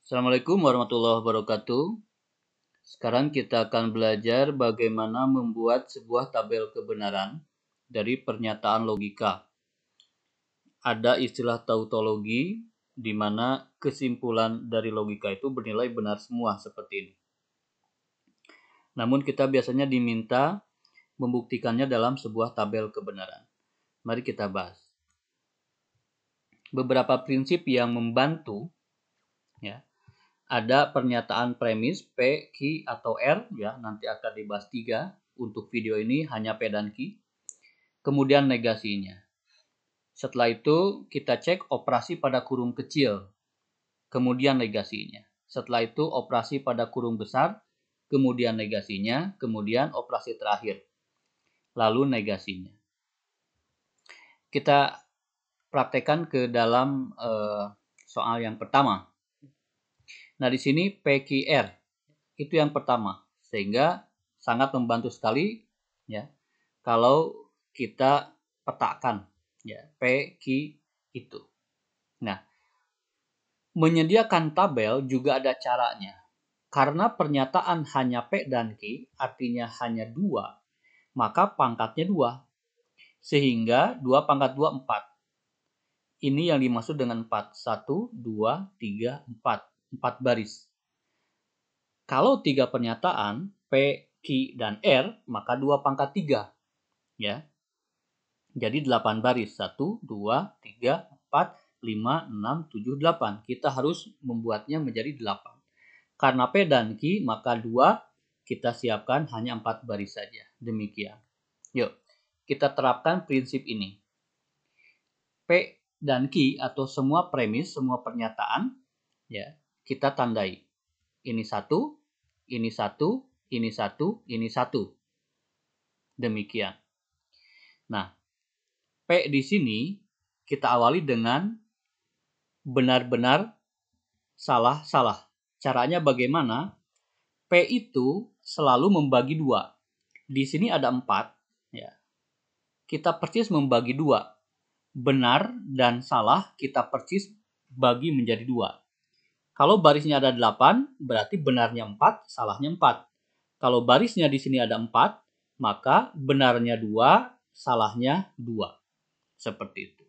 Assalamualaikum warahmatullahi wabarakatuh. Sekarang kita akan belajar bagaimana membuat sebuah tabel kebenaran dari pernyataan logika. Ada istilah tautologi di mana kesimpulan dari logika itu bernilai benar semua seperti ini. Namun kita biasanya diminta membuktikannya dalam sebuah tabel kebenaran. Mari kita bahas. Beberapa prinsip yang membantu ya. Ada pernyataan premis P, Q, atau R, ya nanti akan dibahas 3. Untuk video ini hanya P dan Q. Kemudian negasinya. Setelah itu kita cek operasi pada kurung kecil. Kemudian negasinya. Setelah itu operasi pada kurung besar. Kemudian negasinya. Kemudian operasi terakhir. Lalu negasinya. Kita praktekkan ke dalam soal yang pertama. Nah, di sini PQR itu yang pertama, sehingga sangat membantu sekali ya kalau kita petakan ya PQ itu. Nah, menyediakan tabel juga ada caranya. Karena pernyataan hanya P dan Q, artinya hanya 2, maka pangkatnya 2. Sehingga 2 pangkat 2, 4. Ini yang dimaksud dengan 4. 1, 2, 3, 4. 4 baris. Kalau 3 pernyataan, P, Q, dan R, maka 2 pangkat 3. Ya. Jadi 8 baris. 1, 2, 3, 4, 5, 6, 7, 8. Kita harus membuatnya menjadi 8. Karena P dan Q, maka 2 kita siapkan hanya 4 baris saja. Demikian. Yuk, kita terapkan prinsip ini. P dan Q atau semua premis, semua pernyataan, ya kita tandai. Ini 1, ini 1, ini 1, ini 1. Demikian. Nah, P di sini kita awali dengan benar-benar salah-salah. Caranya bagaimana? P itu selalu membagi 2. Di sini ada 4. Ya. Kita persis membagi 2. Benar dan salah kita persis bagi menjadi 2. Kalau barisnya ada 8, berarti benarnya 4, salahnya 4. Kalau barisnya di sini ada 4, maka benarnya 2, salahnya 2. Seperti itu.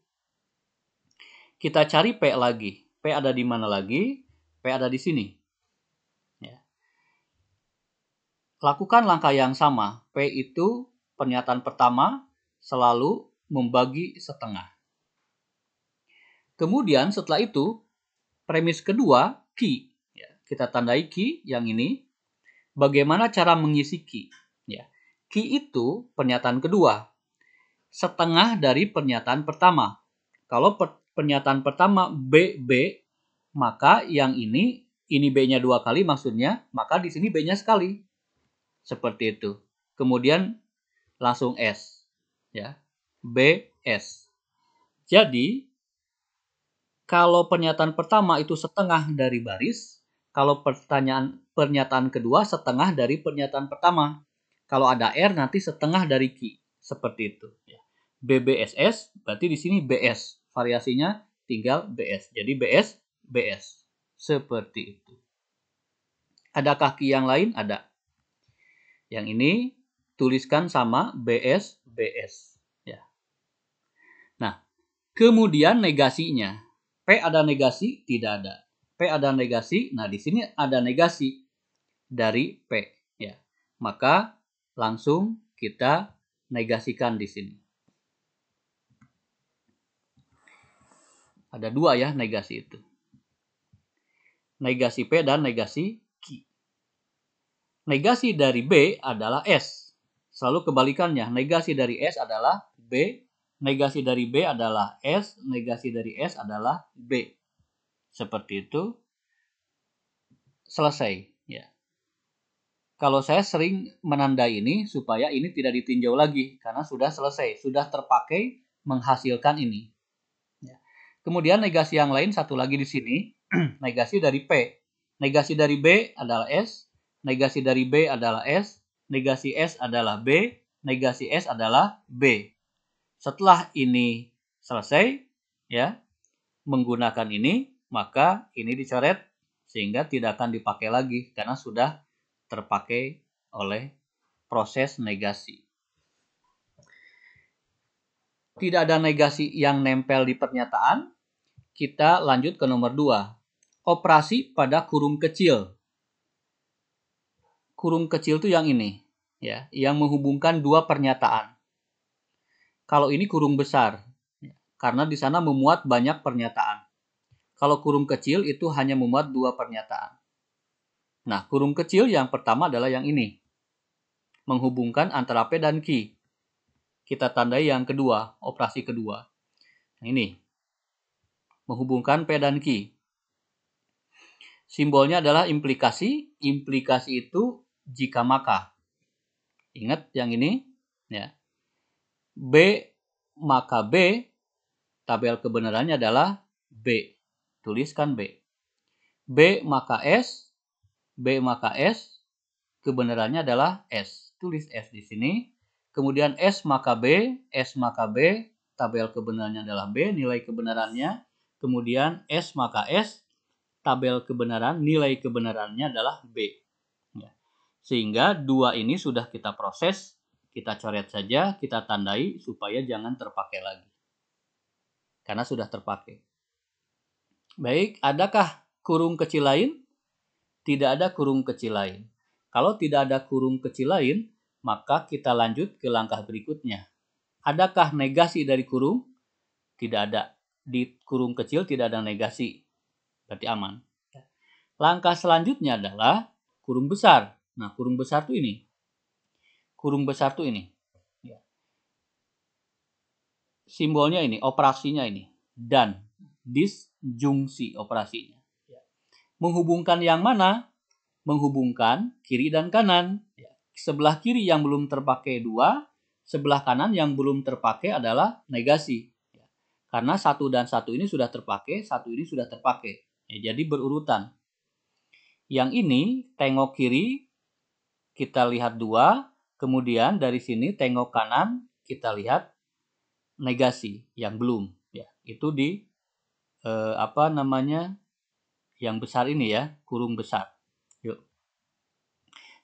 Kita cari P lagi. P ada di mana lagi? P ada di sini. Ya. Lakukan langkah yang sama. P itu pernyataan pertama selalu membagi setengah. Kemudian setelah itu, premis kedua, Q. Ya, kita tandai Q yang ini. Bagaimana cara mengisi Q? Ya. Q itu pernyataan kedua. Setengah dari pernyataan pertama. Kalau pernyataan pertama B, maka yang ini B-nya 2 kali maksudnya, maka di sini B-nya sekali. Seperti itu. Kemudian langsung S. Ya. BS. Jadi, kalau pernyataan pertama itu setengah dari baris, kalau pernyataan kedua setengah dari pernyataan pertama. Kalau ada R nanti setengah dari Q. Seperti itu. Ya. BBSS berarti di sini BS. Variasinya tinggal BS. Jadi BS, BS. Seperti itu. Adakah Q yang lain? Ada. Yang ini tuliskan sama BS, BS. Ya. Nah, kemudian negasinya. P ada negasi? Tidak ada. P ada negasi? Nah, di sini ada negasi dari P. Ya. Maka langsung kita negasikan di sini. Ada 2 ya negasi itu. Negasi P dan negasi Q. Negasi dari B adalah S. Selalu kebalikannya. Negasi dari S adalah B. Negasi dari B adalah S. Negasi dari S adalah B. Seperti itu. Selesai. Ya. Kalau saya sering menandai ini supaya ini tidak ditinjau lagi. Karena sudah selesai. Sudah terpakai menghasilkan ini. Kemudian negasi yang lain satu lagi di sini, negasi dari P. Negasi dari B adalah S, negasi dari B adalah S, negasi S adalah B, negasi S adalah B. Setelah ini selesai, ya, menggunakan ini, maka ini dicoret sehingga tidak akan dipakai lagi karena sudah terpakai oleh proses negasi. Tidak ada negasi yang nempel di pernyataan. Kita lanjut ke nomor 2. Operasi pada kurung kecil. Kurung kecil itu yang ini, ya, yang menghubungkan dua pernyataan. Kalau ini kurung besar, karena di sana memuat banyak pernyataan. Kalau kurung kecil itu hanya memuat dua pernyataan. Nah, kurung kecil yang pertama adalah yang ini, menghubungkan antara P dan Q. Kita tandai yang kedua, operasi kedua. Nah, ini, menghubungkan P dan Q. Simbolnya adalah implikasi. Implikasi itu jika maka. Ingat yang ini, ya. B maka B, tabel kebenarannya adalah B. Tuliskan B. B maka S, B maka S, kebenarannya adalah S. Tulis S di sini. Kemudian S maka B, S maka B, tabel kebenarannya adalah B, nilai kebenarannya. Kemudian S maka S, tabel kebenaran, nilai kebenarannya adalah B. Ya. Sehingga dua ini sudah kita proses, kita coret saja, kita tandai supaya jangan terpakai lagi. Karena sudah terpakai. Baik, adakah kurung kecil lain? Tidak ada kurung kecil lain. Kalau tidak ada kurung kecil lain, maka kita lanjut ke langkah berikutnya. Adakah negasi dari kurung? Tidak ada. Di kurung kecil tidak ada negasi. Berarti aman. Langkah selanjutnya adalah kurung besar. Nah, kurung besar itu ini. Kurung besar itu ini. Simbolnya ini, operasinya ini. Dan disjungsi operasinya. Menghubungkan yang mana? Menghubungkan kiri dan kanan. Sebelah kiri yang belum terpakai 2, sebelah kanan yang belum terpakai adalah negasi. Karena 1 dan 1 ini sudah terpakai, 1 ini sudah terpakai. Jadi berurutan. Yang ini tengok kiri, kita lihat 2, kemudian dari sini tengok kanan, kita lihat negasi yang belum. Itu di yang besar ini ya, kurung besar. Yuk.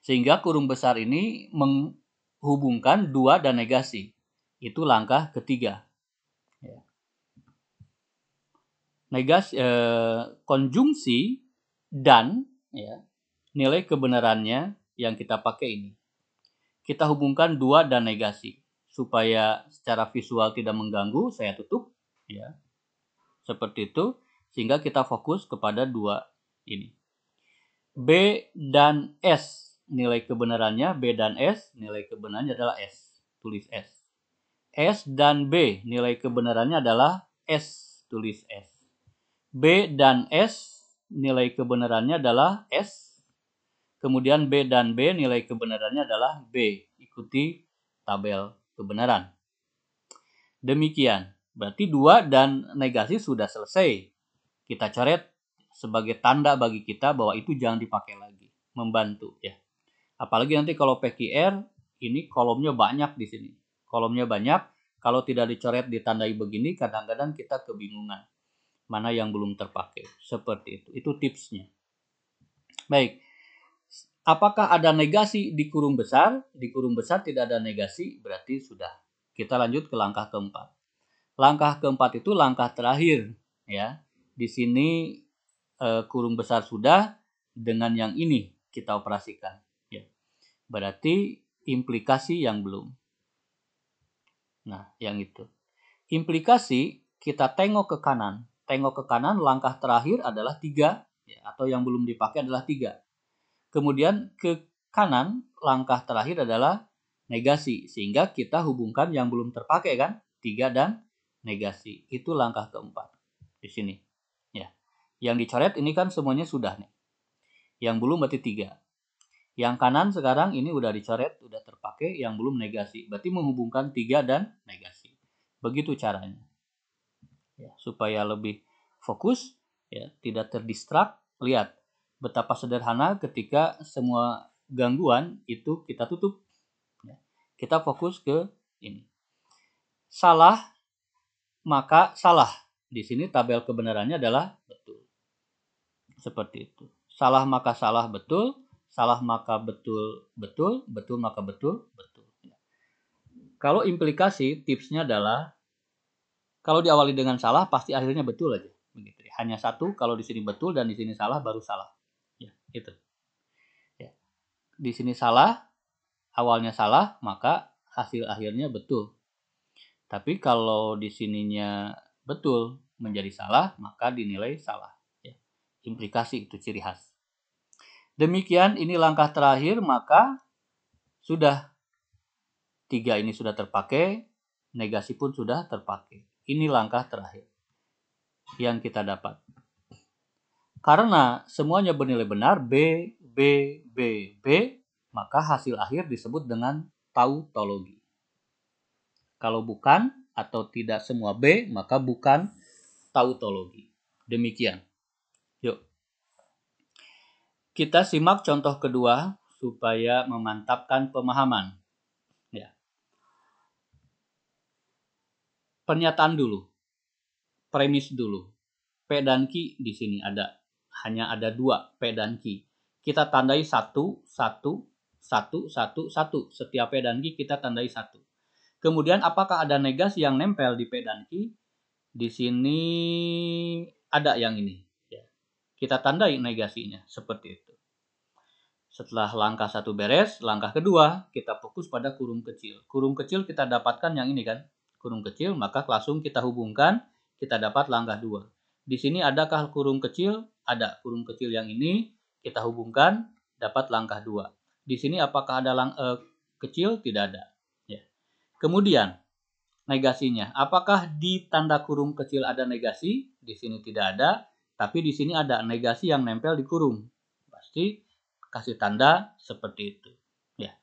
Sehingga kurung besar ini menghubungkan 2 dan negasi. Itu langkah ketiga. Negasi, konjungsi dan nilai kebenarannya yang kita pakai ini. Kita hubungkan 2 dan negasi. Supaya secara visual tidak mengganggu, saya tutup. Seperti itu. Sehingga kita fokus kepada 2 ini. B dan S, nilai kebenarannya B dan S, nilai kebenarannya adalah S. Tulis S. S dan B, nilai kebenarannya adalah S. Tulis S. B dan S, nilai kebenarannya adalah S. Kemudian B dan B, nilai kebenarannya adalah B. Ikuti tabel kebenaran. Demikian. Berarti 2 dan negasi sudah selesai. Kita coret sebagai tanda bagi kita bahwa itu jangan dipakai lagi. Membantu ya. Apalagi nanti kalau PQR ini kolomnya banyak di sini. Kolomnya banyak. Kalau tidak dicoret ditandai begini, kadang-kadang kita kebingungan mana yang belum terpakai. Seperti itu. Itu tipsnya. Baik. Apakah ada negasi di kurung besar? Di kurung besar tidak ada negasi, berarti sudah. Kita lanjut ke langkah keempat. Langkah keempat itu langkah terakhir ya. Di sini kurung besar sudah, dengan yang ini kita operasikan. Ya. Berarti implikasi yang belum. Nah, yang itu. Implikasi kita tengok ke kanan. Tengok ke kanan, langkah terakhir adalah 3, ya, atau yang belum dipakai adalah 3. Kemudian ke kanan, langkah terakhir adalah negasi. Sehingga kita hubungkan yang belum terpakai kan, 3 dan negasi. Itu langkah keempat. Di sini. Ya. Yang dicoret ini kan semuanya sudah nih. Yang belum berarti 3. Yang kanan sekarang ini udah dicoret, udah terpakai, yang belum negasi. Berarti menghubungkan 3 dan negasi. Begitu caranya. Ya, supaya lebih fokus, ya, tidak terdistrak. Lihat betapa sederhana ketika semua gangguan itu kita tutup. Ya. Kita fokus ke ini. Salah, maka salah. Di sini tabel kebenarannya adalah betul. Seperti itu. Salah maka salah betul, salah maka betul betul, betul maka betul betul. Kalau implikasi, tipsnya adalah kalau diawali dengan salah pasti akhirnya betul aja. Begitu. Hanya satu, kalau di sini betul dan di sini salah baru salah. Ya, itu. Ya. Di sini salah, awalnya salah, maka hasil akhirnya betul. Tapi kalau di sininya betul menjadi salah, maka dinilai salah. Ya. Implikasi itu ciri khas. Demikian, ini langkah terakhir, maka sudah 3 ini sudah terpakai, negasi pun sudah terpakai. Ini langkah terakhir yang kita dapat. Karena semuanya bernilai benar, B, B, B, B, maka hasil akhir disebut dengan tautologi. Kalau bukan atau tidak semua B, maka bukan tautologi. Demikian. Yuk. Kita simak contoh kedua supaya memantapkan pemahaman. Ya. Pernyataan dulu. Premis dulu. P dan Q di sini ada. Hanya ada 2 P dan Q. Kita tandai 1, 1, 1, 1, 1. Setiap P dan Q kita tandai 1. Kemudian apakah ada negasi yang nempel di P dan Q? Di sini ada yang ini. Kita tandai negasinya seperti itu. Setelah langkah 1 beres, langkah kedua kita fokus pada kurung kecil. Kurung kecil kita dapatkan yang ini kan, kurung kecil, maka langsung kita hubungkan, kita dapat langkah 2. Di sini adakah kurung kecil? Ada kurung kecil yang ini, kita hubungkan, dapat langkah 2. Di sini apakah ada kecil? Tidak ada. Ya. Kemudian negasinya, apakah di tanda kurung kecil ada negasi? Di sini tidak ada, tapi di sini ada negasi yang nempel di kurung. Pasti kasih tanda seperti itu. Ya,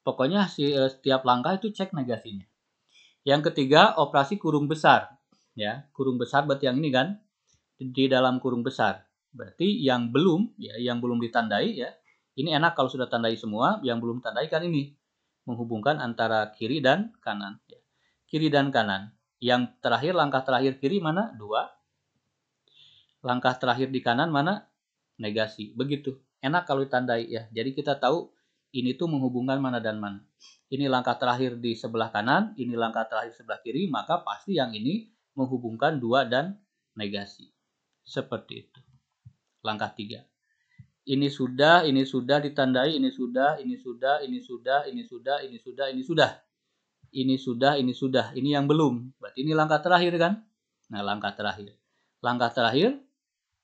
pokoknya setiap langkah itu cek negasinya. Yang ketiga, operasi kurung besar. Ya, kurung besar berarti yang ini kan, di dalam kurung besar. Berarti yang belum, ya, yang belum ditandai ya. Ini enak kalau sudah tandai semua, yang belum tandai kan ini menghubungkan antara kiri dan kanan. Ya. Kiri dan kanan. Yang terakhir, langkah terakhir kiri mana? 2. Langkah terakhir di kanan mana? Negasi. Begitu. Enak kalau ditandai ya. Jadi kita tahu ini tuh menghubungkan mana dan mana. Ini langkah terakhir di sebelah kanan, ini langkah terakhir sebelah kiri, maka pasti yang ini menghubungkan 2 dan negasi. Seperti itu. Langkah 3. Ini sudah ditandai, ini sudah, ini sudah, ini sudah, ini sudah, ini sudah, ini sudah. Ini sudah, ini sudah. Ini yang belum. Berarti ini langkah terakhir kan? Nah, langkah terakhir. Langkah terakhir,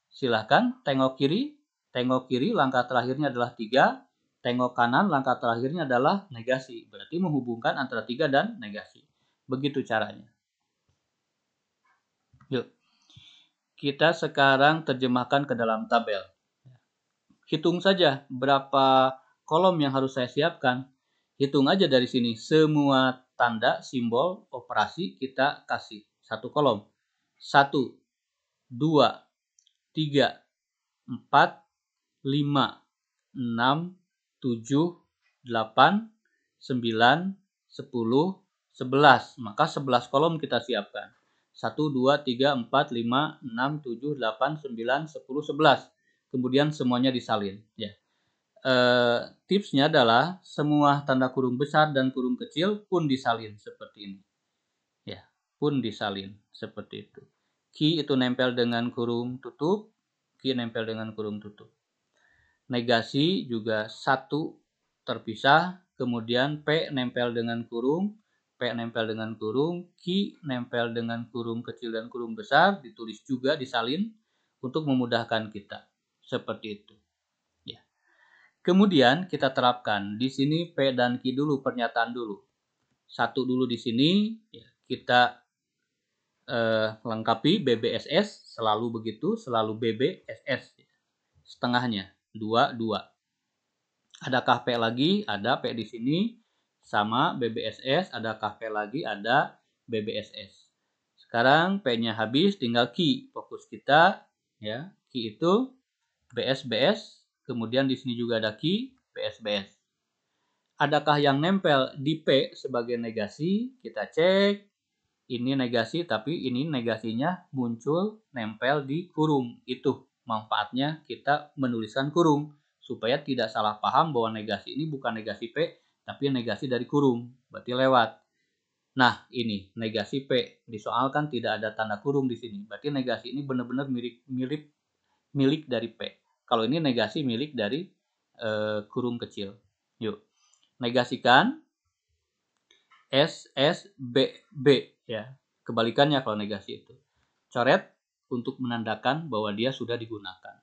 silahkan tengok kiri. Tengok kiri, langkah terakhirnya adalah 3. Tengok kanan, langkah terakhirnya adalah negasi. Berarti menghubungkan antara 3 dan negasi. Begitu caranya. Yuk. Kita sekarang terjemahkan ke dalam tabel. Hitung saja berapa kolom yang harus saya siapkan. Hitung aja dari sini. Semua tanda, simbol, operasi kita kasih. 1 kolom. 1, 2, 3, 4, 5, 6, 7, 8, 9, 10, 11. Maka 11 kolom kita siapkan. 1, 2, 3, 4, 5, 6, 7, 8, 9, 10, 11. Kemudian semuanya disalin. Ya. Tipsnya adalah semua tanda kurung besar dan kurung kecil pun disalin seperti ini. Ya, pun disalin seperti itu. Q itu nempel dengan kurung tutup, Q nempel dengan kurung tutup. Negasi juga 1 terpisah, kemudian P nempel dengan kurung, P nempel dengan kurung, Q nempel dengan kurung kecil dan kurung besar, ditulis juga disalin untuk memudahkan kita. Seperti itu. Ya. Kemudian kita terapkan di sini P dan Q dulu, pernyataan dulu. 1 dulu di sini, ya, kita lengkapi BBSS, selalu begitu, selalu BBSS. Setengahnya, 2, 2. Adakah P lagi? Ada P di sini, sama BBSS, adakah P lagi? Ada BBSS. Sekarang P-nya habis, tinggal Q. Fokus kita, ya, Q itu BS, kemudian di sini juga ada Q, BS. Adakah yang nempel di P sebagai negasi? Kita cek. Ini negasi, tapi ini negasinya muncul nempel di kurung. Itu Manfaatnya kita menuliskan kurung supaya tidak salah paham bahwa negasi ini bukan negasi P tapi negasi dari kurung, berarti lewat. Nah, ini negasi P disoalkan tidak ada tanda kurung di sini. Berarti negasi ini benar-benar milik dari P. Kalau ini negasi milik dari kurung kecil. Yuk, negasikan S B B ya. Kebalikannya kalau negasi itu. Coret untuk menandakan bahwa dia sudah digunakan.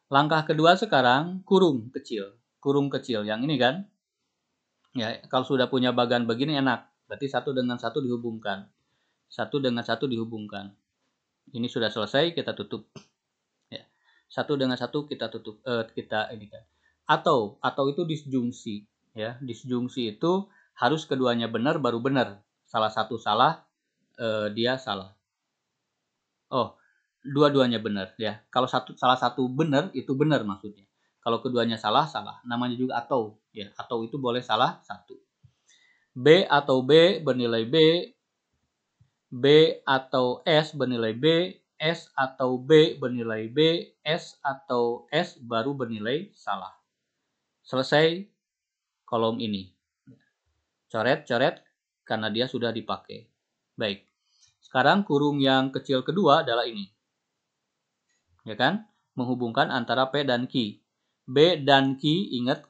Langkah kedua sekarang kurung kecil. Kurung kecil yang ini kan. Ya, kalau sudah punya bagan begini enak. Berarti satu dengan satu dihubungkan. Satu dengan satu dihubungkan. Ini sudah selesai, kita tutup. Ya. Satu dengan satu kita tutup, kita ini kan. Atau itu disjungsi. Ya, disjungsi itu harus keduanya benar baru benar. Salah satu salah, dia salah. Oh, dua-duanya benar ya. Kalau salah satu benar itu benar maksudnya. Kalau keduanya salah, salah. Namanya juga atau ya. Atau itu boleh salah satu. B atau B bernilai B, B atau S bernilai B, S atau B bernilai B, S atau S baru bernilai salah. Selesai kolom ini. Coret-coret karena dia sudah dipakai. Baik. Sekarang kurung yang kecil kedua adalah ini. Ya kan? Menghubungkan antara P dan Q. B dan Q, ingat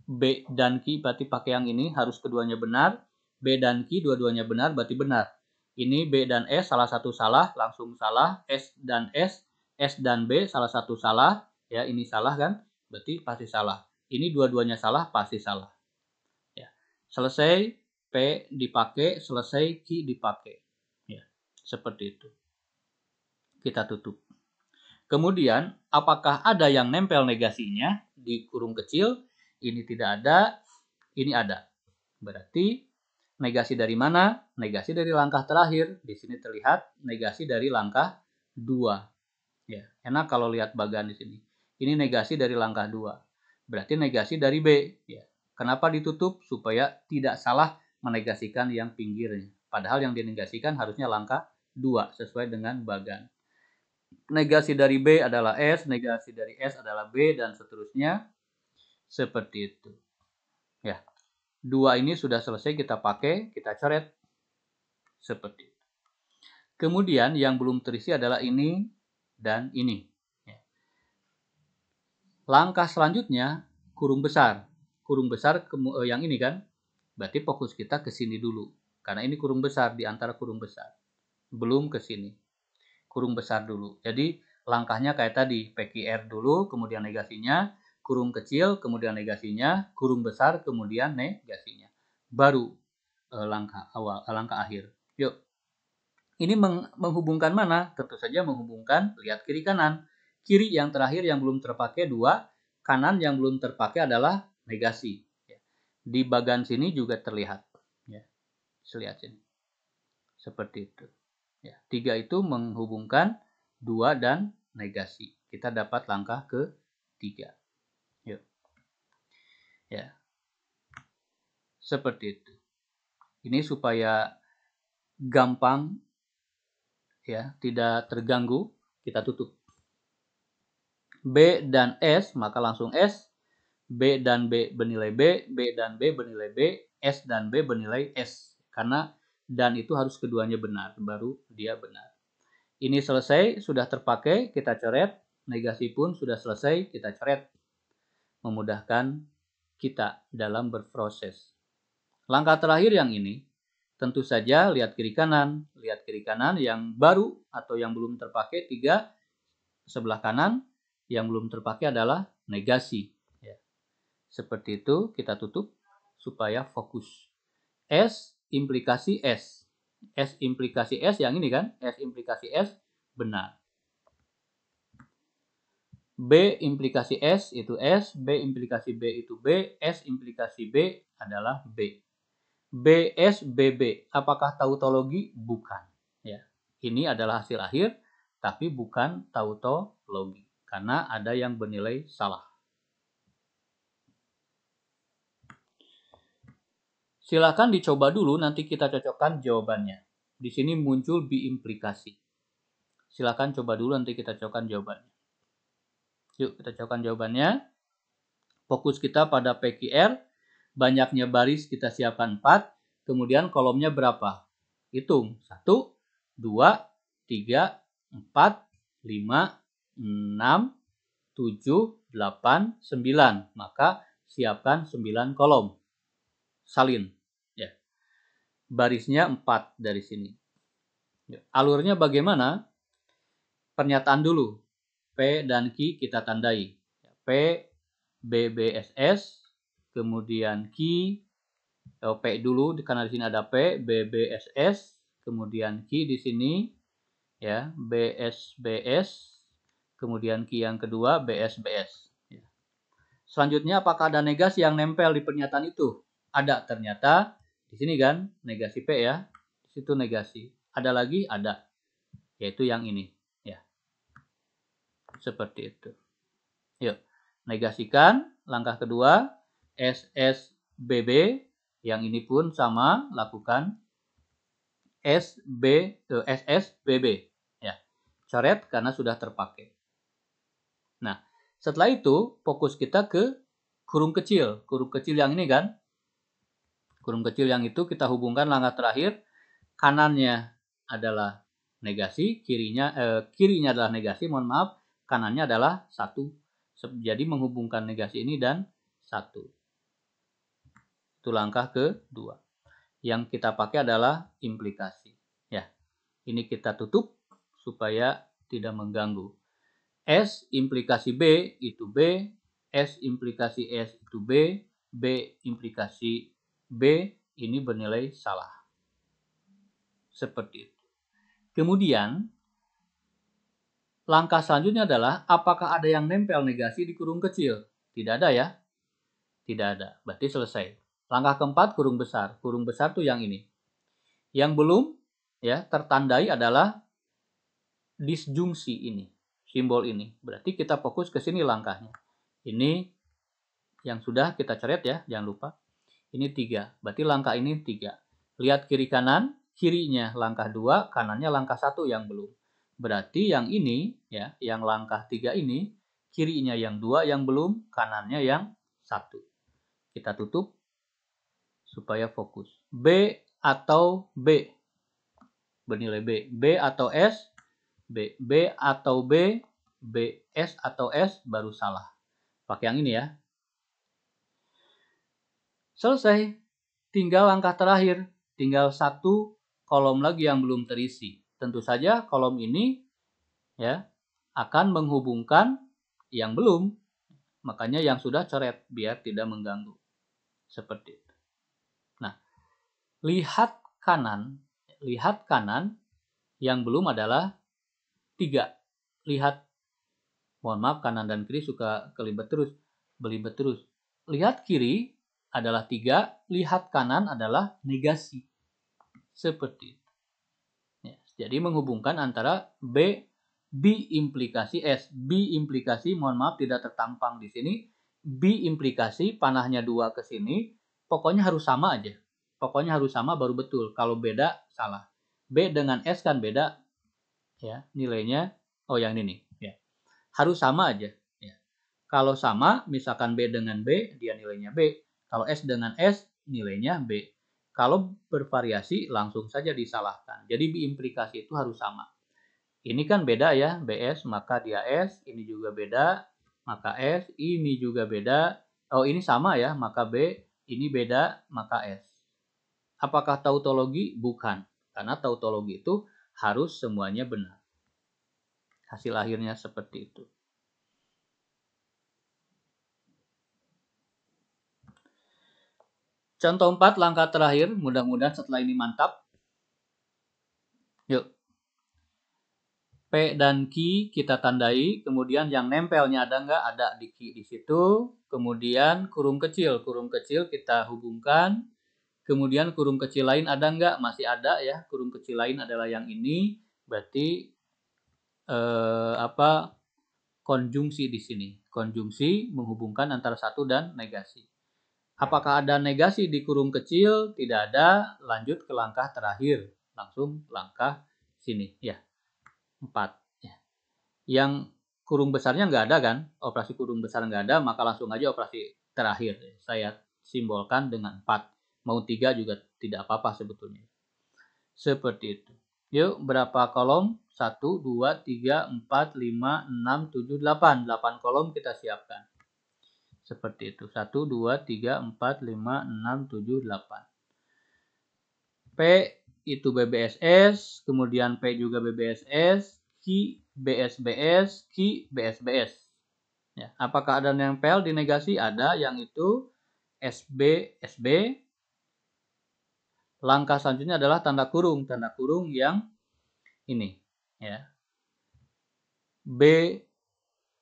B dan Q berarti pakai yang ini, harus keduanya benar. B dan Q dua-duanya benar berarti benar. Ini B dan S salah satu salah, langsung salah. S dan S dan B salah satu salah. Ya, ini salah kan? Berarti pasti salah. Ini dua-duanya salah, pasti salah. Ya. Selesai P dipakai, selesai Q dipakai. Ya, seperti itu. Kita tutup. Kemudian, apakah ada yang nempel negasinya di kurung kecil? Ini tidak ada, ini ada. Berarti negasi dari mana? Negasi dari langkah terakhir. Di sini terlihat negasi dari langkah 2. Ya, enak kalau lihat bagan di sini. Ini negasi dari langkah 2. Berarti negasi dari B. Ya. Kenapa ditutup? Supaya tidak salah menegasikan yang pinggirnya. Padahal yang dinegasikan harusnya langkah 2 sesuai dengan bagan. Negasi dari B adalah S, negasi dari S adalah B, dan seterusnya. Seperti itu. Ya. 2 ini sudah selesai kita pakai, kita coret. Seperti itu. Kemudian yang belum terisi adalah ini dan ini. Ya. Langkah selanjutnya, kurung besar. Kurung besar yang ini kan, berarti fokus kita ke sini dulu. Karena ini kurung besar di antara kurung besar. Belum ke sini. Kurung besar dulu. Jadi langkahnya kayak tadi, PQR dulu, kemudian negasinya, kurung kecil, kemudian negasinya, kurung besar, kemudian negasinya. Baru langkah awal, langkah akhir. Yuk. Ini menghubungkan mana? Tentu saja menghubungkan, lihat kiri kanan. Kiri yang terakhir yang belum terpakai 2, kanan yang belum terpakai adalah negasi. Di bagian sini juga terlihat. Ya. Lihat sini. Seperti itu. Ya, 3 itu menghubungkan 2 dan negasi. Kita dapat langkah ke-3. Yuk. Ya. Seperti itu. Ini supaya gampang ya, tidak terganggu, kita tutup. B dan S, maka langsung S. B dan B bernilai B, B dan B bernilai B, S dan B bernilai S. Karena dan itu harus keduanya benar, baru dia benar. Ini selesai, sudah terpakai, kita coret. Negasi pun sudah selesai, kita coret. Memudahkan kita dalam berproses. Langkah terakhir yang ini, tentu saja lihat kiri kanan. Lihat kiri kanan yang baru atau yang belum terpakai, 3 sebelah kanan. Yang belum terpakai adalah negasi. Ya. Seperti itu, kita tutup supaya fokus. S implikasi S. S implikasi S yang ini kan, S implikasi S benar. B implikasi S itu S, B implikasi B itu B, S implikasi B adalah B. BS BB, apakah tautologi? Bukan. Ya. Ini adalah hasil akhir, tapi bukan tautologi. Karena ada yang bernilai salah. Silakan dicoba dulu, nanti kita cocokkan jawabannya. Di sini muncul biimplikasi. Silakan coba dulu, nanti kita cocokkan jawabannya. Yuk, kita cocokkan jawabannya. Fokus kita pada PQR, banyaknya baris kita siapkan 4, kemudian kolomnya berapa? Hitung, 1, 2, 3, 4, 5, 6, 7, 8, 9. Maka siapkan 9 kolom. Salin. Ya. Barisnya 4 dari sini. Alurnya bagaimana? Pernyataan dulu. P dan Q kita tandai. P, BBSS, kemudian Q, P dulu karena di sini ada P, BBSS, kemudian Q di sini, ya, BSBS, kemudian Q yang kedua BSBS. Ya. Selanjutnya, apakah ada negasi yang nempel di pernyataan itu? Ada, ternyata di sini kan negasi P ya, di situ negasi. Ada lagi, ada, yaitu yang ini, ya, seperti itu. Yuk, negasikan. Langkah kedua, SSBB. Yang ini pun sama, lakukan SSBB. Ya, coret karena sudah terpakai. Nah, setelah itu fokus kita ke kurung kecil. Kurung kecil yang ini kan. Kurung kecil yang itu kita hubungkan langkah terakhir. Kanannya adalah negasi, kirinya adalah negasi, mohon maaf, kanannya adalah 1. Jadi menghubungkan negasi ini dan 1. Itu langkah kedua. Yang kita pakai adalah implikasi. Ya, ini kita tutup supaya tidak mengganggu. S implikasi B itu B, S implikasi S itu B, B implikasi B ini bernilai salah. Seperti itu. Kemudian, langkah selanjutnya adalah apakah ada yang nempel negasi di kurung kecil? Tidak ada ya. Tidak ada. Berarti selesai. Langkah keempat, kurung besar. Kurung besar tuh yang ini. Yang belum ya tertandai adalah disjungsi ini. Simbol ini. Berarti kita fokus ke sini langkahnya. Ini yang sudah kita coret ya. Jangan lupa. Ini 3. Berarti langkah ini 3. Lihat kiri kanan. Kirinya langkah 2. Kanannya langkah 1 yang belum. Berarti yang ini ya. Yang langkah 3 ini. Kirinya yang 2 yang belum. Kanannya yang 1. Kita tutup supaya fokus. B atau B. Bernilai B. B atau S. B. B atau B. B. S atau S baru salah. Pakai yang ini ya. Selesai. Tinggal langkah terakhir. Tinggal 1 kolom lagi yang belum terisi. Tentu saja kolom ini ya akan menghubungkan yang belum. Makanya yang sudah coret biar tidak mengganggu. Seperti itu. Nah, lihat kanan yang belum adalah 3. Lihat, mohon maaf kanan dan kiri suka belibet terus. Lihat kiri adalah 3, lihat kanan adalah negasi. Seperti itu. Ya, jadi menghubungkan antara B implikasi S. B implikasi, mohon maaf tidak tertampang di sini. B implikasi panahnya 2 ke sini. Pokoknya harus sama aja. Pokoknya harus sama baru betul. Kalau beda salah. B dengan S kan beda ya nilainya. Oh yang ini nih ya. Harus sama aja ya. Kalau sama misalkan B dengan B dia nilainya B. Kalau S dengan S nilainya B. Kalau bervariasi langsung saja disalahkan. Jadi B implikasi itu harus sama. Ini kan beda ya, BS maka dia S, ini juga beda, maka S, ini juga beda. Oh, ini sama ya, maka B, ini beda, maka S. Apakah tautologi? Bukan. Karena tautologi itu harus semuanya benar. Hasil akhirnya seperti itu. Contoh 4, langkah terakhir. Mudah-mudahan setelah ini mantap. Yuk. P dan Q kita tandai, kemudian yang nempelnya ada nggak? Ada di Q di situ. Kemudian kurung kecil kita hubungkan. Kemudian kurung kecil lain ada nggak? Masih ada ya. Kurung kecil lain adalah yang ini. Berarti konjungsi di sini. Konjungsi menghubungkan antara satu dan negasi. Apakah ada negasi di kurung kecil? Tidak ada. Lanjut ke langkah terakhir. Langsung langkah sini ya. 4. Yang kurung besarnya nggak ada kan? Operasi kurung besar nggak ada, maka langsung aja operasi terakhir. Saya simbolkan dengan 4. Mau 3 juga tidak apa-apa sebetulnya. Seperti itu. Yuk, berapa kolom? 1, 2, 3, 4, 5, 6, 7, 8. 8 kolom kita siapkan. Seperti itu. 1, 2, 3, 4, 5, 6, 7, 8. P itu BBSS, kemudian P juga BBSS, Q BSBS, Q BSBS. Ya, apakah ada nempel di negasi? Ada, yang itu SB, SB. Langkah selanjutnya adalah tanda kurung yang ini, ya. B,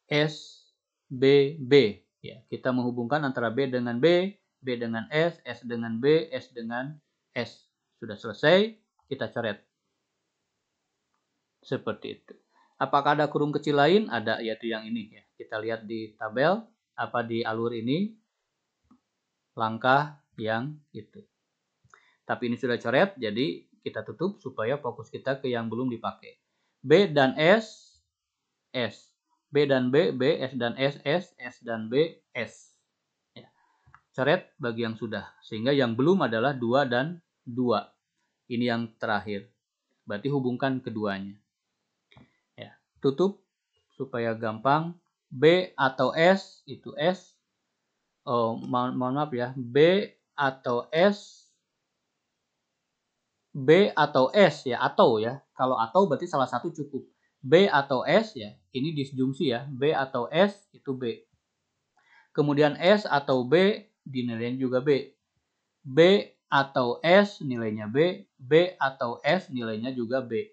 S, B, B. Ya, kita menghubungkan antara B dengan B, B dengan S dengan B, S dengan S. Sudah selesai, kita coret. Seperti itu. Apakah ada kurung kecil lain? Ada, yaitu yang ini ya. Kita lihat di tabel di alur ini langkah yang itu. Tapi ini sudah coret, jadi kita tutup supaya fokus kita ke yang belum dipakai. B dan S, S. B dan B, B, S dan S, S, S dan B, S. Ya. Coret bagi yang sudah. Sehingga yang belum adalah 2 dan 2. Ini yang terakhir. Berarti hubungkan keduanya. Ya. Tutup supaya gampang. B atau S, itu S. Oh, mohon maaf ya. B atau S. B atau S ya, atau ya. Kalau atau berarti salah satu cukup. B atau S ya, ini disjungsi ya. B atau S itu B. Kemudian S atau B dinilainya juga B. B atau S nilainya B. B atau S nilainya juga B.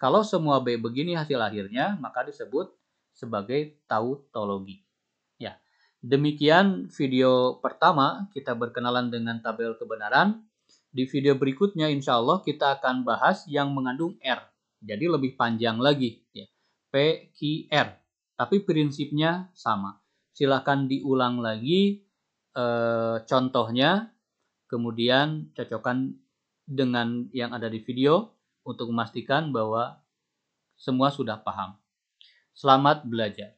Kalau semua B begini hasil akhirnya, maka disebut sebagai tautologi. Ya. Demikian video pertama, kita berkenalan dengan tabel kebenaran. Di video berikutnya insya Allah kita akan bahas yang mengandung R. Jadi lebih panjang lagi. Ya. P, Q, R. Tapi prinsipnya sama. Silakan diulang lagi contohnya. Kemudian cocokkan dengan yang ada di video untuk memastikan bahwa semua sudah paham. Selamat belajar.